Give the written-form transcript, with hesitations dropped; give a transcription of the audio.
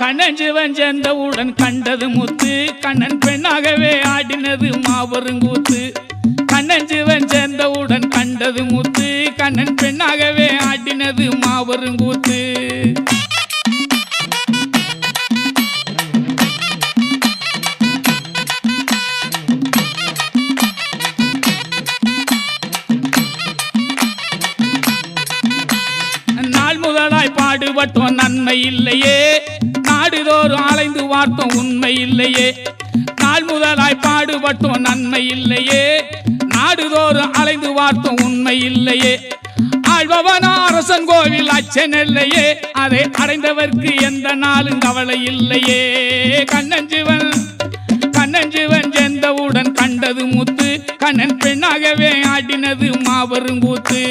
கண்ணன் சிவன் சேர்ந்தவுடன் கண்டது முத்து கண்ணன் பெண்ணாகவே ஆடினது மாபெருங்கூத்து கண்ணன் சிவன் சேர்ந்தவுடன் கண்டது முத்து கண்ணன் பெண்ணாகவே ஆடினது மாபெருங்கூத்து நாள் முதலாய் பாடுபட்டோம் நன்மை இல்லையே நாடுதோறும் அலைந்து பார்த்தோம் உண்மை இல்லையே நாள் முதலாய் பாடுபட்டோம் நன்மை இல்லையே நாடுதோறும் அலைந்து பார்த்தோம் உண்மை இல்லையே ஆழ்பவனா அரசன் கோவில் அச்சன் இல்லையே அதை அடைந்தவர்க்கு எந்த நாளும் கவலை இல்லையே கண்ணன் சிவன் சேர்ந்தவுடன் கண்டது முத்து கண்ணன் பெண்ணாகவே ஆடினது மாபெருங்கூத்து